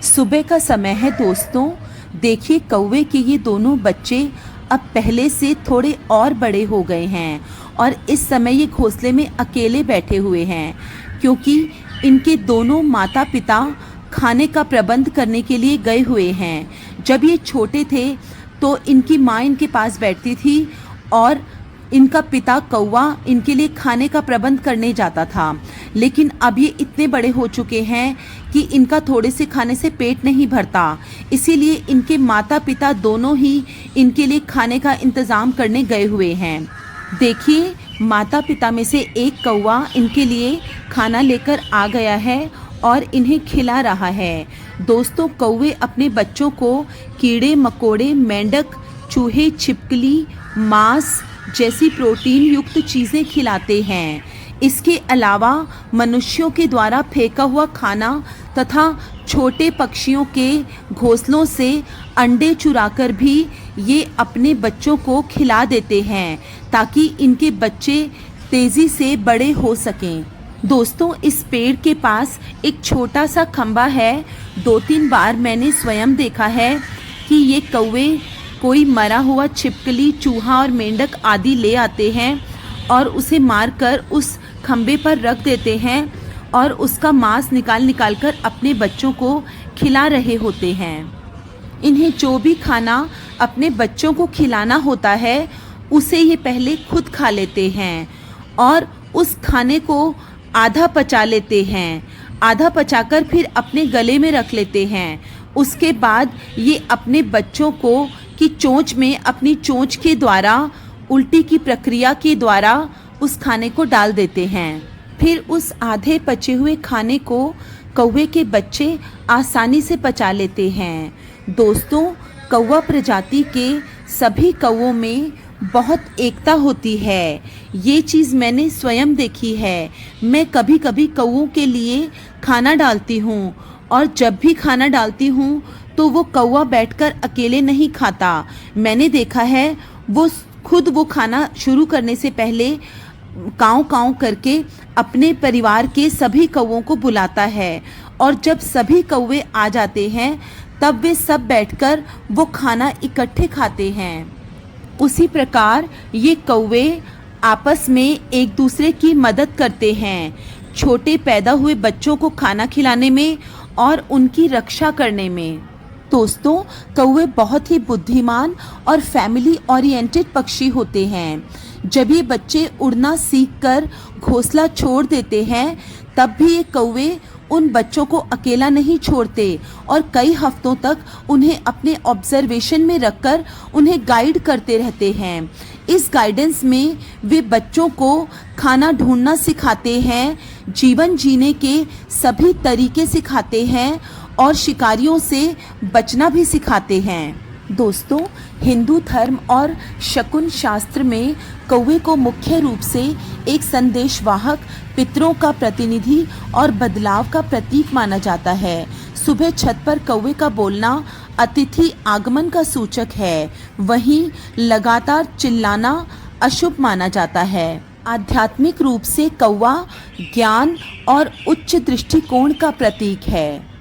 सुबह का समय है दोस्तों। देखिए कौवे के ये दोनों बच्चे अब पहले से थोड़े और बड़े हो गए हैं और इस समय ये घोंसले में अकेले बैठे हुए हैं, क्योंकि इनके दोनों माता पिता खाने का प्रबंध करने के लिए गए हुए हैं। जब ये छोटे थे तो इनकी माँ इनके पास बैठती थी और इनका पिता कौवा इनके लिए खाने का प्रबंध करने जाता था। लेकिन अब ये इतने बड़े हो चुके हैं कि इनका थोड़े से खाने से पेट नहीं भरता, इसीलिए इनके माता पिता दोनों ही इनके लिए खाने का इंतज़ाम करने गए हुए हैं। देखिए माता पिता में से एक कौवा इनके लिए खाना लेकर आ गया है और इन्हें खिला रहा है। दोस्तों कौवे अपने बच्चों को कीड़े मकोड़े, मेंढक, चूहे, छिपकली, मांस जैसी प्रोटीन युक्त चीज़ें खिलाते हैं। इसके अलावा मनुष्यों के द्वारा फेंका हुआ खाना तथा छोटे पक्षियों के घोंसलों से अंडे चुराकर भी ये अपने बच्चों को खिला देते हैं, ताकि इनके बच्चे तेज़ी से बड़े हो सकें। दोस्तों इस पेड़ के पास एक छोटा सा खंभा है। 2-3 बार मैंने स्वयं देखा है कि ये कौवे कोई मरा हुआ छिपकली, चूहा और मेंढक आदि ले आते हैं और उसे मारकर उस खंभे पर रख देते हैं और उसका मांस निकाल कर अपने बच्चों को खिला रहे होते हैं। इन्हें जो भी खाना अपने बच्चों को खिलाना होता है उसे ये पहले खुद खा लेते हैं और उस खाने को आधा पचा लेते हैं। आधा पचाकर फिर अपने गले में रख लेते हैं। उसके बाद ये अपने बच्चों को की चोंच में अपनी चोंच के द्वारा उल्टी की प्रक्रिया के द्वारा उस खाने को डाल देते हैं। फिर उस आधे पचे हुए खाने को कौवे के बच्चे आसानी से पचा लेते हैं। दोस्तों कौवा प्रजाति के सभी कौवों में बहुत एकता होती है। ये चीज़ मैंने स्वयं देखी है। मैं कभी कभी कौवों के लिए खाना डालती हूँ और जब भी खाना डालती हूँ तो वो कौवा बैठकर अकेले नहीं खाता। मैंने देखा है वो खुद वो खाना शुरू करने से पहले काँव काँव करके अपने परिवार के सभी कौवों को बुलाता है और जब सभी कौवे आ जाते हैं तब वे सब बैठकर वो खाना इकट्ठे खाते हैं। उसी प्रकार ये कौवे आपस में एक दूसरे की मदद करते हैं, छोटे पैदा हुए बच्चों को खाना खिलाने में और उनकी रक्षा करने में। दोस्तों कौवे बहुत ही बुद्धिमान और फैमिली ओरिएंटेड पक्षी होते हैं। जब ये बच्चे उड़ना सीखकर घोंसला छोड़ देते हैं तब भी ये कौवे उन बच्चों को अकेला नहीं छोड़ते और कई हफ्तों तक उन्हें अपने ऑब्जर्वेशन में रखकर उन्हें गाइड करते रहते हैं। इस गाइडेंस में वे बच्चों को खाना ढूंढना सिखाते हैं, जीवन जीने के सभी तरीके सिखाते हैं और शिकारियों से बचना भी सिखाते हैं। दोस्तों हिंदू धर्म और शकुन शास्त्र में कौवे को मुख्य रूप से एक संदेशवाहक, पितरों का प्रतिनिधि और बदलाव का प्रतीक माना जाता है। सुबह छत पर कौवे का बोलना अतिथि आगमन का सूचक है, वहीं लगातार चिल्लाना अशुभ माना जाता है। आध्यात्मिक रूप से कौवा ज्ञान और उच्च दृष्टिकोण का प्रतीक है।